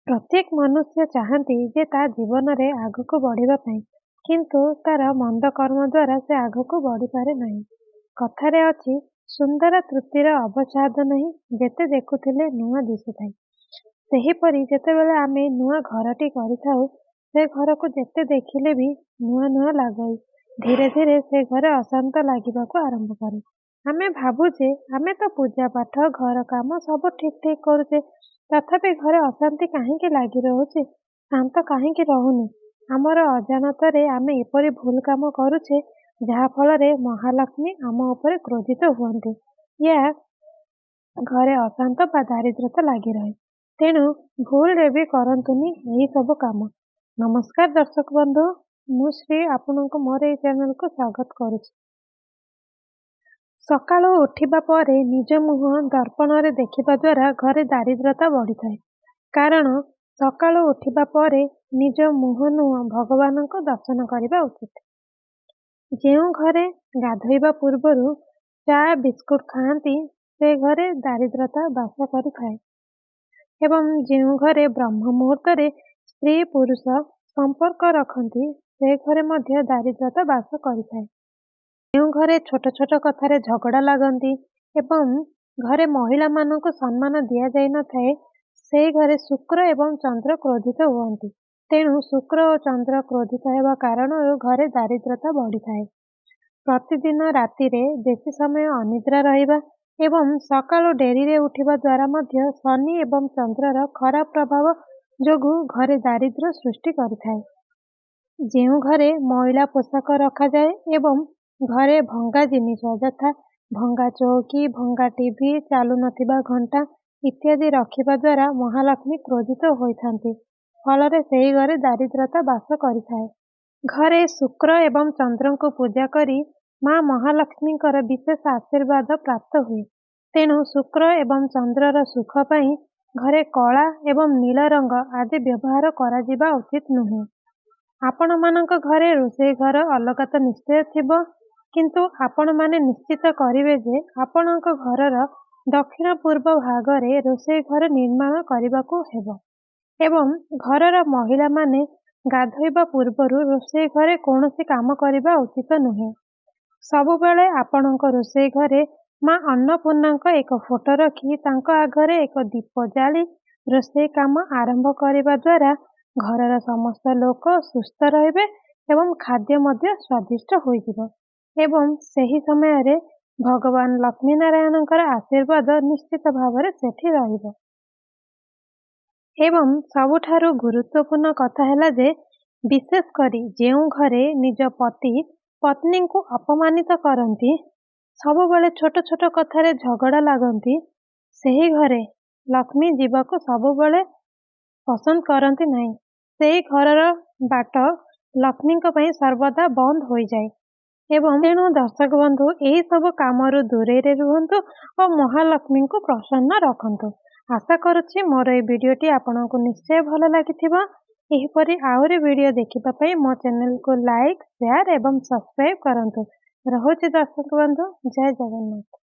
प्रत्येक मनुष्य चाहती जे ता जीवन रे आगको बढ़िबा पई, किंतु तार मंद कर्म द्वारा से आगको बढ़ी पारे नहीं। कथारे अछि सुंदर तृप्तिर अवसाद नहीं, जेते देखुथिले नुआ दिसुथाय। सेहीपरि जेतेबेले आमे नुआ घरटी करिथाउ, से घर को जेते देखिले भी नुआ नुआ लागई। धीरे धीरे से घर अशांत लागिबाको आरंभ करे। आमे भाबुजे आमे तो पूजा पाठ घर काम सब ठीक ठीक करुचे, तथापि घरे अशांति काहींकी लागी रहुचे, शांत काहींकी रहुनी। आमर अजानतरे आमे एपरि भूल काम करुचे, जहा फलरे महालक्ष्मी आम उपरे क्रोधित हुअन्ति या घरे अशांत बा दारिद्रता लागी रहे। तेणु भूल रे भी करंतुनी एही सब काम। नमस्कार दर्शक बंधु, मु श्री आपनको मोर ए चैनल को स्वागत करुछि। सकाळु उठिबा परे निज मुह दर्पण रे देखिबा द्वारा घरे दारिद्रता बढ़िथाय। कारण सकाळु उठिबा परे निज मुह नुह भगवानଙ୍କ दर्शन करिबा उचित। जेउ घरे गाधोइबा पूर्वरु चा बिस्कुट खाआंती, से घरे दारिद्रता बास करिथाय। एवं जेउ घरे ब्रह्म मुहूर्त रे स्त्री पुरुष संपर्क रखती, से घरे मध्य दारिद्रता बास करिथाय। जेउ घरे छोट छोट कथारे झगड़ा लागंती एवं घरे महिला मानक सम्मान दिया जाई न थाए, से घरे शुक्र एवं चंद्र क्रोधित हुअन्ति। तेणु शुक्र और चंद्र क्रोधित हेबा कारण घरे दारिद्रता बढ़ी थाए। प्रतिदिन राति रे बेसी समय अनिद्रा रहिबा एवं सकाळु डेरी रे उठिबा द्वारा मध्य शनि एवं चंद्रर खराब प्रभाव जोगु घरे दारिद्र्य सृष्टि करिथाए। जेउ घरे मैला पोशाक रखा जाए एवं घरे भंगा जिनिस यथा भंगा चौकी, भंगा टीवी, चालू नथिबा घंटा इत्यादि रखिबा द्वारा महालक्ष्मी क्रोधित होइथांती। फलरे सेही घरे दारिद्रता बास करिथाए। घरे शुक्र एवं चंद्र को पूजा करी माँ महालक्ष्मींकर विशेष आशीर्वाद प्राप्त हुए। तेणु शुक्र एवं चंद्रर सुख पाई घरे कला एवं नील रंग आदि व्यवहार करा जिबा उचित नुहे। आपण मानक घरे रोषेई घर अलगा तो निश्चय थिबो, किंतु आपण माने निश्चित करिवे जे आपणक घरर दक्षिण पूर्व भागरे रोषेई घर निर्माण करिबाकू हेबो एवं घरर महिला माने गाधोइबा पूर्वरु रोषेई घरे कौनसी काम करिबा उचित नुहे। सबुबेले आपणक रोषेई घरे माँ अन्नपूर्णांक एक फोटो रखी तांको आगरे एक दीप जाली रोषेई काम आरंभ करिबा द्वारा घरर समस्त लोक सुस्थ रहिबे एवं खाद्य मध्य स्वादिष्ट होइजिबो एवं सेही समय रे भगवान लक्ष्मी नारायणंकर आशीर्वाद निश्चित भावरे सेठी रहिबो। एवं सबुठारु गुरुत्वपूर्ण कथा हैला जे विशेष करी जेउ घरे निज पति पत्नी को अपमानित करंती, सबुबेले छोट छोट कथारे झगड़ा लागंती, सेही घरे लक्ष्मी जीवाको सबुबेले पसंद करंती नहीं। सेही घरर बाट लक्ष्मी को पई सर्वदा बंद होई जाए। एवं तेणु दर्शक बंधु यही सब कामरू दूरे रे रुहंतु और महालक्ष्मी को प्रसन्न रखंतु। आशा करुछि मोर ए वीडियोटी आपनको निश्चय भल लागिथिबो। एहीपरि आउरी वीडियो देखिबा पई मो चैनल को लाइक, शेयर एवं सब्सक्राइब करंतु। रहुछि दर्शक बंधु, जय जगन्नाथ।